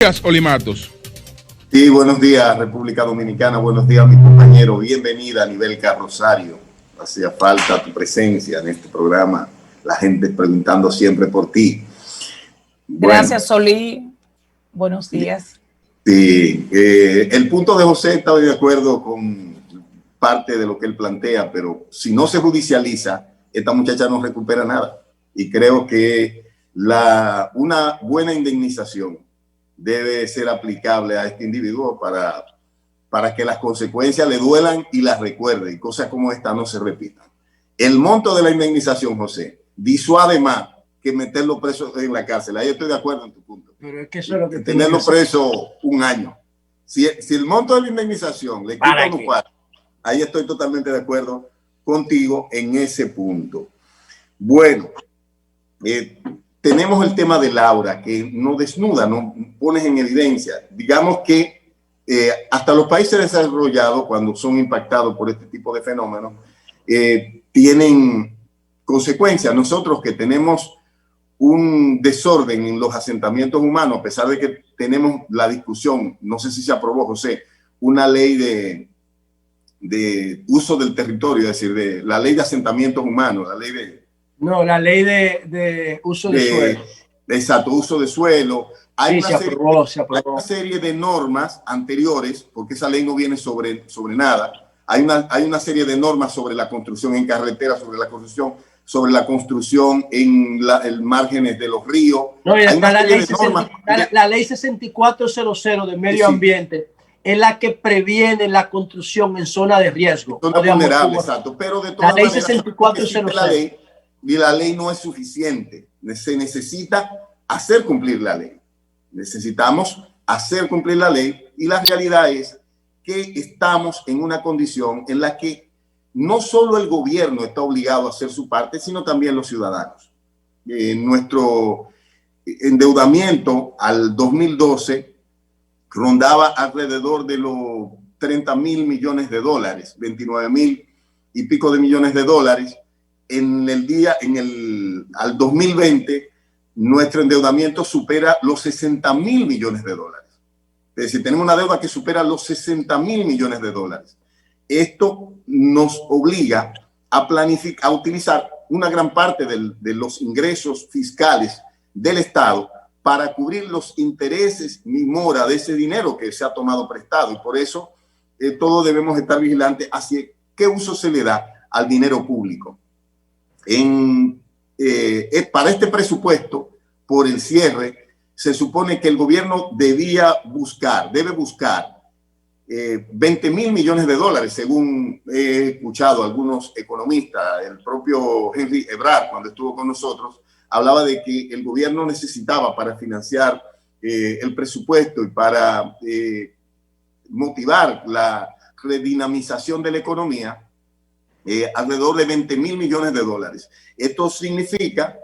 días, Olimatos. Sí, buenos días, República Dominicana. Buenos días, mi compañero. Bienvenida a nivel Carrosario. Hacía falta tu presencia en este programa. La gente preguntando siempre por ti. Gracias, Solí. Buenos días. Sí, el punto de José, estoy de acuerdo con parte de lo que él plantea, pero si no se judicializa, esta muchacha no recupera nada. Y creo que una buena indemnización debe ser aplicable a este individuo para que las consecuencias le duelan y las recuerde y cosas como esta no se repitan. El monto de la indemnización, José, disuade más que meterlo preso en la cárcel. Ahí estoy de acuerdo en tu punto. Pero es que eso es lo que tenerlo preso un año. Si el monto de la indemnización le quita unos cuartos, ahí estoy totalmente de acuerdo contigo en ese punto. Bueno, tenemos el tema de Laura, que nos desnuda, nos pones en evidencia. Digamos que hasta los países desarrollados, cuando son impactados por este tipo de fenómenos, tienen consecuencias. Nosotros que tenemos un desorden en los asentamientos humanos, a pesar de que tenemos la discusión, no sé si se aprobó, José, una ley de uso del territorio, es decir, de la ley de asentamientos humanos, la ley de... No, la ley de uso de suelo. Exacto, uso de suelo. Sí, se aprobó. Hay una serie de normas anteriores, porque esa ley no viene sobre nada. Hay una serie de normas sobre la construcción en carretera, sobre la construcción en márgenes de los ríos. No, y está la ley 6400 de medio ambiente. Es la que previene la construcción en zona de riesgo. Zona vulnerable, exacto. Pero de todas maneras, 6400. La ley no es suficiente. Se necesita hacer cumplir la ley. Necesitamos hacer cumplir la ley y la realidad es que estamos en una condición en la que no solo el gobierno está obligado a hacer su parte, sino también los ciudadanos. Nuestro endeudamiento al 2012 rondaba alrededor de los 30,000 millones de dólares, 29,000 y pico de millones de dólares. Al 2020, nuestro endeudamiento supera los 60,000 millones de dólares. Es decir, tenemos una deuda que supera los 60,000 millones de dólares. Esto nos obliga a utilizar una gran parte de los ingresos fiscales del Estado para cubrir los intereses ni mora de ese dinero que se ha tomado prestado. Y por eso todos debemos estar vigilantes hacia qué uso se le da al dinero público. Para este presupuesto, por el cierre, se supone que el gobierno debe buscar 20,000 millones de dólares, según he escuchado a algunos economistas. El propio Henry Ebrard, cuando estuvo con nosotros, hablaba de que el gobierno necesitaba para financiar el presupuesto y para motivar la redinamización de la economía, alrededor de 20,000 millones de dólares. Esto significa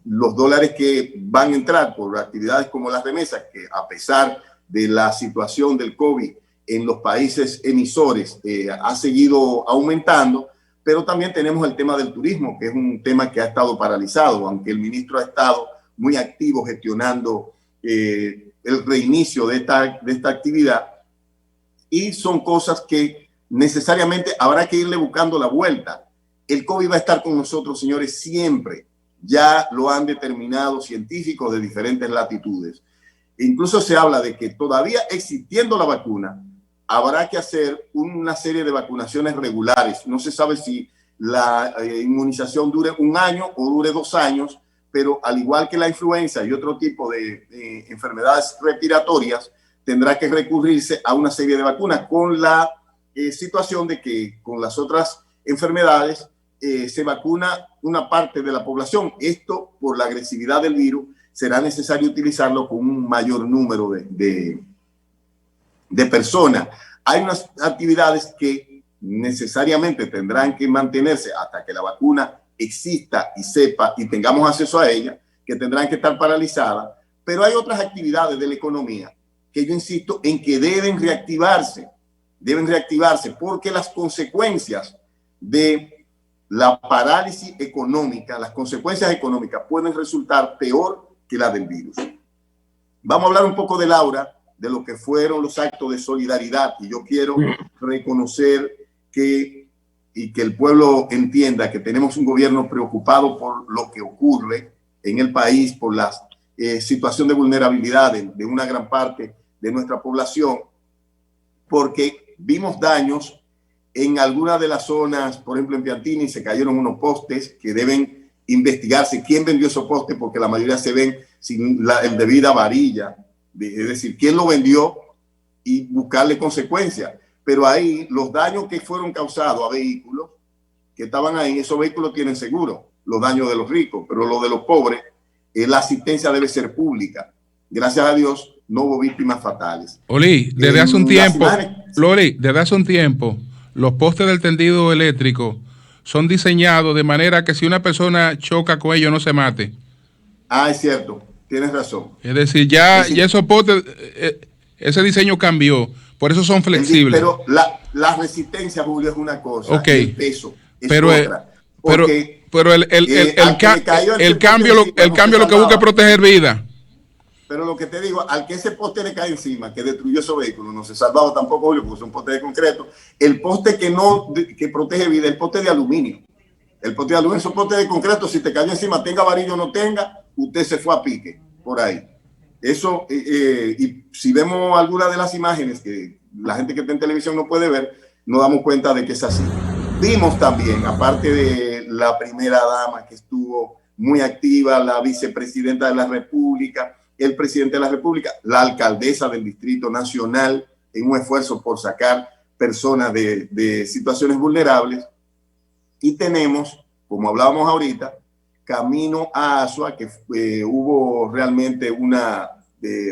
los dólares que van a entrar por actividades como las remesas, que a pesar de la situación del COVID en los países emisores ha seguido aumentando, pero también tenemos el tema del turismo, que es un tema que ha estado paralizado, aunque el ministro ha estado muy activo gestionando el reinicio de esta actividad. Y son cosas que necesariamente habrá que irle buscando la vuelta. El COVID va a estar con nosotros, señores, siempre. Ya lo han determinado científicos de diferentes latitudes. Incluso se habla de que todavía existiendo la vacuna, habrá que hacer una serie de vacunaciones regulares. No se sabe si la inmunización dure un año o dure 2 años, pero al igual que la influenza y otro tipo de enfermedades respiratorias, tendrá que recurrirse a una serie de vacunas con la situación de que con las otras enfermedades se vacuna una parte de la población. Esto, por la agresividad del virus, será necesario utilizarlo con un mayor número de personas. Hay unas actividades que necesariamente tendrán que mantenerse hasta que la vacuna exista y sepa y tengamos acceso a ella, que tendrán que estar paralizadas, pero hay otras actividades de la economía que yo insisto en que deben reactivarse porque las consecuencias de la parálisis económica, las consecuencias económicas pueden resultar peor que las del virus. Vamos a hablar un poco de Laura, de lo que fueron los actos de solidaridad. Y yo quiero reconocer y que el pueblo entienda que tenemos un gobierno preocupado por lo que ocurre en el país, por la situación de vulnerabilidad de una gran parte de nuestra población, porque vimos daños en algunas de las zonas. Por ejemplo, en Piantini se cayeron unos postes que deben investigarse quién vendió esos postes, porque la mayoría se ven sin el debida varilla, es decir, quién lo vendió y buscarle consecuencias. Pero ahí los daños que fueron causados a vehículos que estaban ahí, esos vehículos tienen seguro, los daños de los ricos, pero los de los pobres, la asistencia debe ser pública. Gracias a Dios no hubo víctimas fatales. Oli, desde hace un tiempo, Lori, desde hace un tiempo, los postes del tendido eléctrico son diseñados de manera que si una persona choca con ellos no se mate. Ah, es cierto, tienes razón. Es decir, ya esos postes, ese diseño cambió, por eso son flexibles. Pero la resistencia, Julio, es una cosa, okay. El peso es otra. Pero el cambio lo que busca es proteger vida. Pero lo que te digo, al que ese poste le cae encima, que destruyó ese vehículo, no se salvaba tampoco, Julio, porque es un poste de concreto. El poste que protege vida, el poste de aluminio. El poste de aluminio es un poste de concreto. Si te cayó encima, tenga varillo o no tenga, usted se fue a pique por ahí. Eso, y si vemos algunas de las imágenes que la gente que está en televisión no puede ver, nos damos cuenta de que es así. Vimos también, aparte de la primera dama que estuvo muy activa, la vicepresidenta de la República, el presidente de la República, la alcaldesa del Distrito Nacional, en un esfuerzo por sacar personas de situaciones vulnerables. Y tenemos, como hablábamos ahorita, camino a Asua, que hubo realmente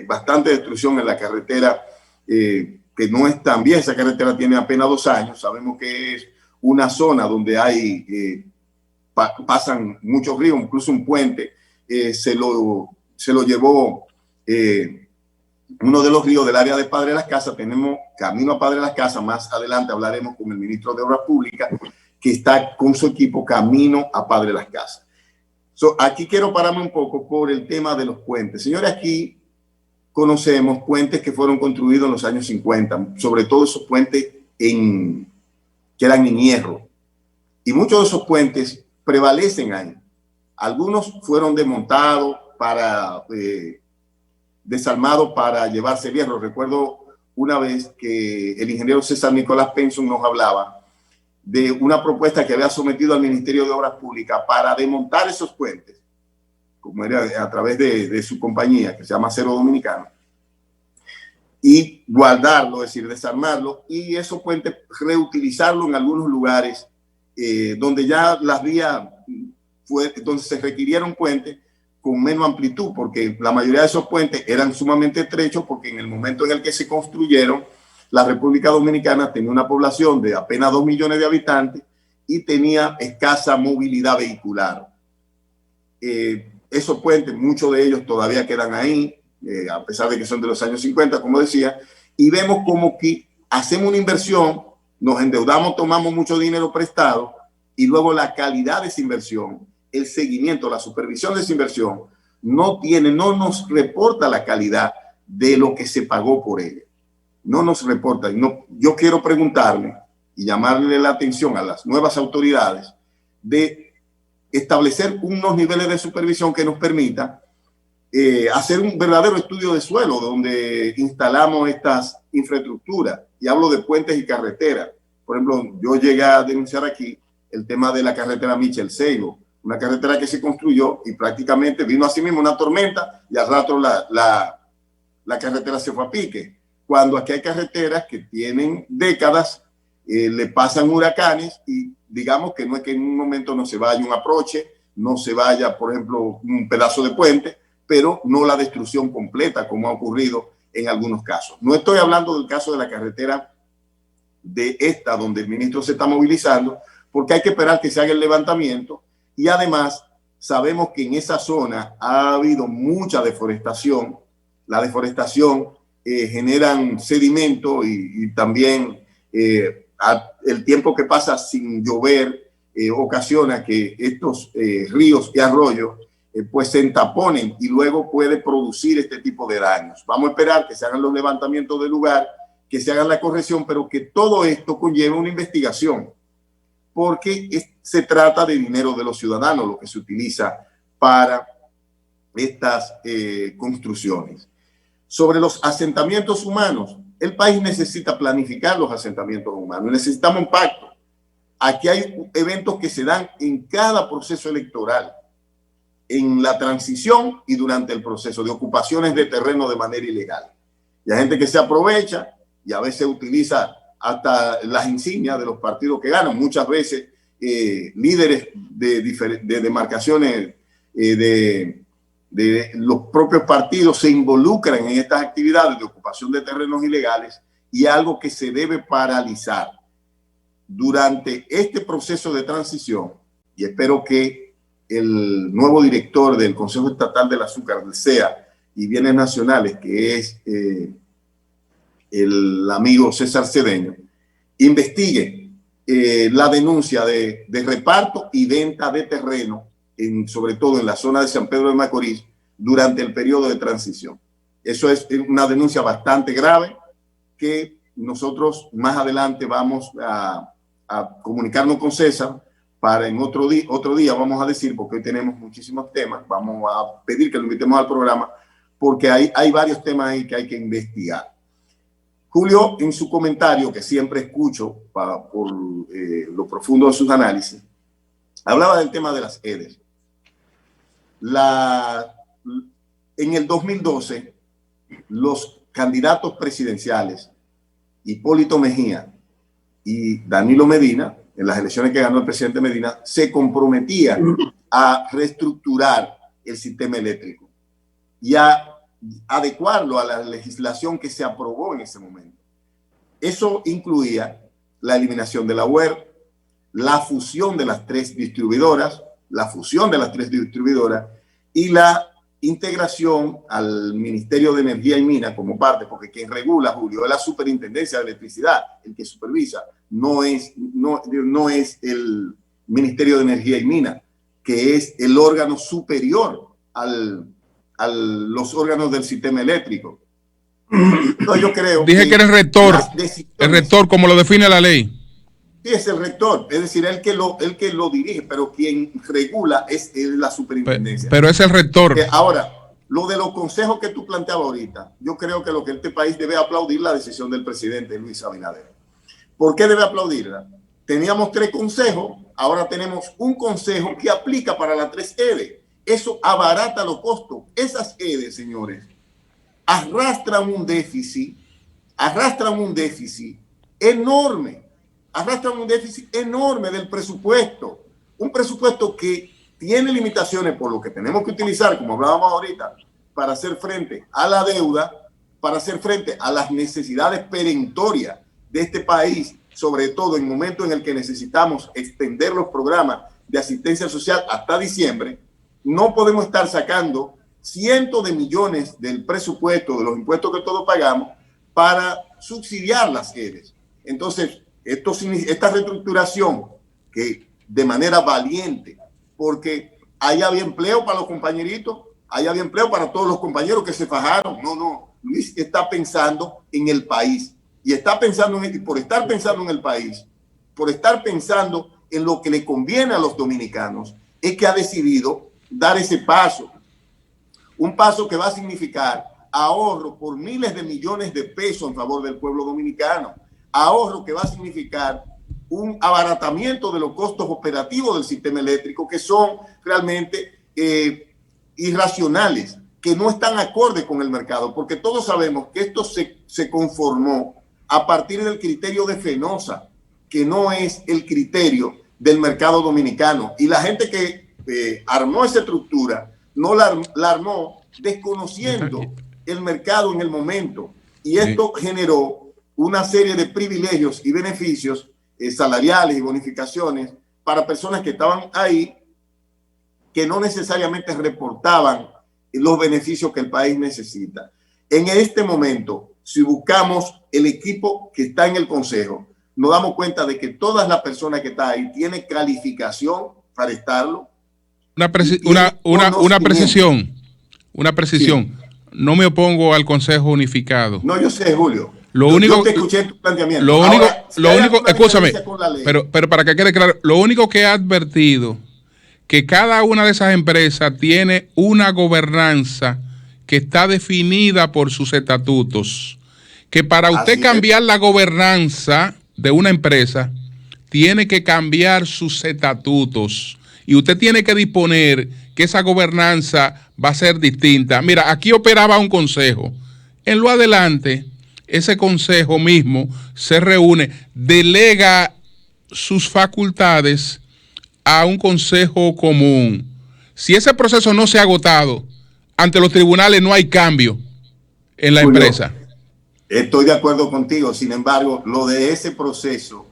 bastante destrucción en la carretera, que no es tan bien. Esa carretera tiene apenas 2 años. Sabemos que es una zona donde pasan muchos ríos, incluso un puente se lo llevó uno de los ríos del área de Padre Las Casas. Tenemos camino a Padre Las Casas. Más adelante hablaremos con el ministro de Obras Públicas, que está con su equipo camino a Padre Las Casas. Aquí quiero pararme un poco por el tema de los puentes. Señores, aquí conocemos puentes que fueron construidos en los años 50, sobre todo esos puentes que eran en hierro. Y muchos de esos puentes prevalecen ahí. Algunos fueron desmontados, desarmados para llevarse hierro. Recuerdo una vez que el ingeniero César Nicolás Penson nos hablaba de una propuesta que había sometido al Ministerio de Obras Públicas para desmontar esos puentes, como era a través de su compañía, que se llama Acero Dominicano, y guardarlo, es decir, desarmarlo, y esos puentes reutilizarlo en algunos lugares donde ya las vías, donde se requirieron puentes con menos amplitud, porque la mayoría de esos puentes eran sumamente estrechos, porque en el momento en el que se construyeron, la República Dominicana tenía una población de apenas 2 millones de habitantes y tenía escasa movilidad vehicular. Esos puentes, muchos de ellos todavía quedan ahí, a pesar de que son de los años 50, como decía, y vemos como que hacemos una inversión, nos endeudamos, tomamos mucho dinero prestado, y luego la calidad de esa inversión, el seguimiento, la supervisión de esa inversión, no nos reporta la calidad de lo que se pagó por ella. No nos reporta. Yo quiero preguntarle y llamarle la atención a las nuevas autoridades de establecer unos niveles de supervisión que nos permitan hacer un verdadero estudio de suelo donde instalamos estas infraestructuras. Y hablo de puentes y carreteras. Por ejemplo, yo llegué a denunciar aquí el tema de la carretera Michel Seibo, una carretera que se construyó y prácticamente vino así mismo una tormenta y al rato la carretera se fue a pique. Cuando aquí hay carreteras que tienen décadas, le pasan huracanes y digamos que no es que en un momento no se vaya un aproche, no se vaya, por ejemplo, un pedazo de puente, pero no la destrucción completa como ha ocurrido en algunos casos. No estoy hablando del caso de la carretera de esta, donde el ministro se está movilizando, porque hay que esperar que se haga el levantamiento y además sabemos que en esa zona ha habido mucha deforestación. La deforestación generan sedimento y también el tiempo que pasa sin llover ocasiona que estos ríos y arroyos pues se entaponen y luego puede producir este tipo de daños. Vamos a esperar que se hagan los levantamientos del lugar, que se hagan la corrección, pero que todo esto conlleve una investigación, porque se trata de dinero de los ciudadanos, lo que se utiliza para estas construcciones. Sobre los asentamientos humanos, el país necesita planificar los asentamientos humanos, necesitamos un pacto. Aquí hay eventos que se dan en cada proceso electoral, en la transición y durante el proceso de ocupaciones de terreno de manera ilegal. Y hay gente que se aprovecha y a veces utiliza hasta las insignias de los partidos que ganan. Muchas veces líderes de demarcaciones de los propios partidos se involucran en estas actividades de ocupación de terrenos ilegales, y algo que se debe paralizar durante este proceso de transición. Y espero que el nuevo director del Consejo Estatal del Azúcar, del CEA y Bienes Nacionales, que es el amigo César Cedeño, investigue la denuncia de reparto y venta de terreno, sobre todo en la zona de San Pedro de Macorís, durante el periodo de transición. Eso es una denuncia bastante grave que nosotros más adelante vamos a comunicarnos con César para en otro día vamos a decir, porque hoy tenemos muchísimos temas, vamos a pedir que lo invitemos al programa, porque hay varios temas ahí que hay que investigar. Julio, en su comentario, que siempre escucho por lo profundo de sus análisis, hablaba del tema de las EDES. En el 2012, los candidatos presidenciales, Hipólito Mejía y Danilo Medina, en las elecciones que ganó el presidente Medina, se comprometían a reestructurar el sistema eléctrico y a adecuarlo a la legislación que se aprobó en ese momento. Eso incluía la eliminación de la UER, la fusión de las tres distribuidoras y la integración al Ministerio de Energía y Minas como parte, porque quien regula, Julio, es la Superintendencia de Electricidad, el que supervisa, no es el Ministerio de Energía y Minas, que es el órgano superior a los órganos del sistema eléctrico. Entonces yo creo Dije que era el rector como lo define la ley. Sí, es el rector, es decir, el que lo dirige, pero quien regula es la superintendencia. Pero es el rector. Ahora, lo de los consejos que tú planteabas ahorita, yo creo que lo que este país debe aplaudir la decisión del presidente Luis Abinader. ¿Por qué debe aplaudirla? Teníamos 3 consejos, ahora tenemos un consejo que aplica para las 3 EDE. Eso abarata los costos. Esas EDE, señores, arrastran un déficit enorme. Arrastran un déficit enorme del presupuesto. Un presupuesto que tiene limitaciones por lo que tenemos que utilizar, como hablábamos ahorita, para hacer frente a la deuda, para hacer frente a las necesidades perentorias de este país, sobre todo en momentos en el que necesitamos extender los programas de asistencia social hasta diciembre. No podemos estar sacando cientos de millones del presupuesto, de los impuestos que todos pagamos, para subsidiar las EDES. Entonces, esta reestructuración, que de manera valiente, porque ahí había empleo para los compañeritos, ahí había empleo para todos los compañeros que se fajaron. No, Luis está pensando en el país, y está pensando por estar pensando en el país, por estar pensando en lo que le conviene a los dominicanos, es que ha decidido dar ese paso, un paso que va a significar ahorro por miles de millones de pesos en favor del pueblo dominicano, ahorro que va a significar un abaratamiento de los costos operativos del sistema eléctrico, que son realmente irracionales, que no están acorde con el mercado, porque todos sabemos que esto se conformó a partir del criterio de Fenosa, que no es el criterio del mercado dominicano. Y la gente que armó esa estructura no la armó desconociendo el mercado en el momento. Y esto generó una serie de privilegios y beneficios salariales y bonificaciones para personas que estaban ahí, que no necesariamente reportaban los beneficios que el país necesita. En este momento, si buscamos el equipo que está en el Consejo, nos damos cuenta de que todas las personas que están ahí tienen calificación para estarlo, Una precisión. Sí. No me opongo al Consejo Unificado. No, yo sé, Julio. Yo te escuché en tu planteamiento. Lo único, escúchame, pero para que quede claro, lo único que he advertido que cada una de esas empresas tiene una gobernanza que está definida por sus estatutos. Que para usted cambiar la gobernanza de una empresa, tiene que cambiar sus estatutos. Y usted tiene que disponer que esa gobernanza va a ser distinta. Mira, aquí operaba un consejo. En lo adelante, ese consejo mismo se reúne, delega sus facultades a un consejo común. Si ese proceso no se ha agotado, ante los tribunales no hay cambio en la empresa. Estoy de acuerdo contigo. Sin embargo, lo de ese proceso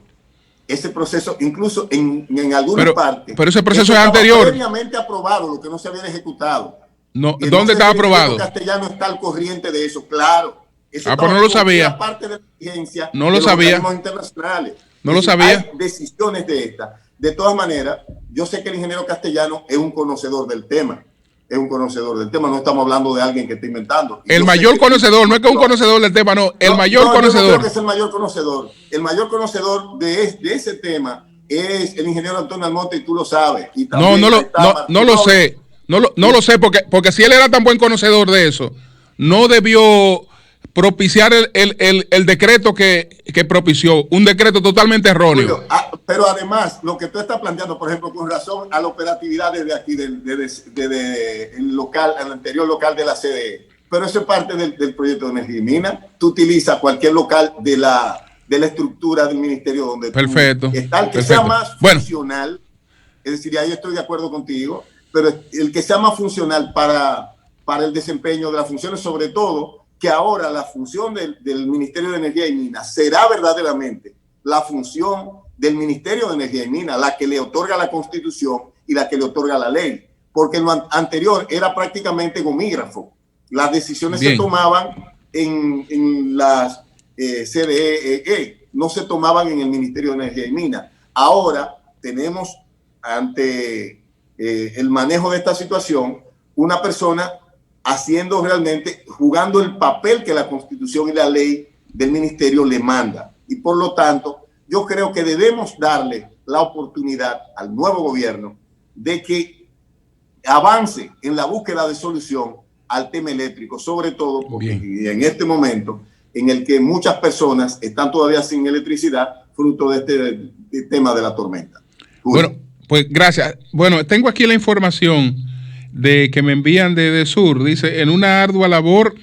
incluso en algunas partes. Pero ese proceso es anterior. Previamente aprobado, lo que no se había ejecutado. No, ¿dónde estaba aprobado? El Castellano está al corriente de eso, claro. Eso pues no lo sabía. Parte de la vigencia no lo sabía. Internacionales. No lo sabía. Hay decisiones de esta. De todas maneras, yo sé que el ingeniero Castellano es un conocedor del tema. No estamos hablando de alguien que está inventando. El mayor conocedor, no es que un conocedor del tema, no, el mayor conocedor. Yo creo que es el mayor conocedor. El mayor conocedor de ese tema es el ingeniero Antonio Almonte, y tú lo sabes. Y no lo sé. No lo sé, porque si él era tan buen conocedor de eso, no debió propiciar el decreto que propició, un decreto totalmente erróneo. Pero además, lo que tú estás planteando, por ejemplo, con razón a la operatividad desde aquí, el anterior local de la CDE, pero eso es parte del proyecto de energía y mina. Tú utilizas cualquier local de la estructura del ministerio donde perfecto, está, el que sea más funcional, es decir, ahí estoy de acuerdo contigo, pero el que sea más funcional para el desempeño de las funciones, sobre todo que ahora la función del Ministerio de Energía y Minas será verdaderamente la función del Ministerio de Energía y Minas, la que le otorga la Constitución y la que le otorga la ley, porque lo anterior era prácticamente gomígrafo. Las decisiones se tomaban en las CDE, no se tomaban en el Ministerio de Energía y Minas. Ahora tenemos ante el manejo de esta situación una persona jugando el papel que la Constitución y la ley del ministerio le manda. Y por lo tanto, yo creo que debemos darle la oportunidad al nuevo gobierno de que avance en la búsqueda de solución al tema eléctrico, sobre todo porque en este momento en el que muchas personas están todavía sin electricidad, fruto de este tema de la tormenta. Bueno, pues gracias. Bueno, tengo aquí la información de que me envían de DESUR. Dice, en una ardua labor,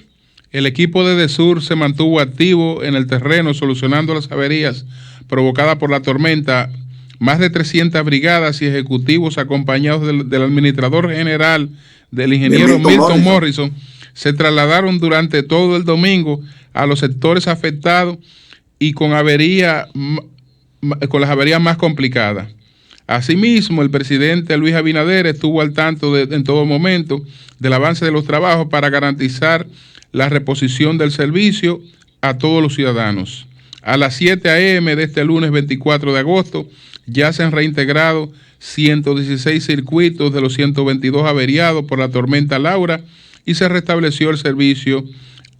el equipo de DESUR se mantuvo activo en el terreno solucionando las averías provocadas por la tormenta. Más de 300 brigadas y ejecutivos acompañados del administrador general, del ingeniero Milton Morrison, se trasladaron durante todo el domingo a los sectores afectados y con las averías más complicadas. Asimismo, el presidente Luis Abinader estuvo al tanto en todo momento del avance de los trabajos para garantizar la reposición del servicio a todos los ciudadanos. A las 7 a.m. de este lunes 24 de agosto ya se han reintegrado 116 circuitos de los 122 averiados por la tormenta Laura y se restableció el servicio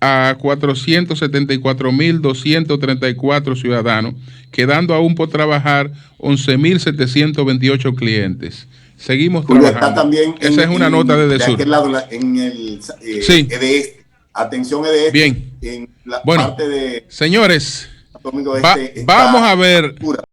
a 474.234 ciudadanos, quedando aún por trabajar 11.728 clientes. Seguimos trabajando. Esa es una nota de DESUR. De aquel lado, en el EDES. Atención EDES. Bien. En la parte de... Señores, vamos a ver...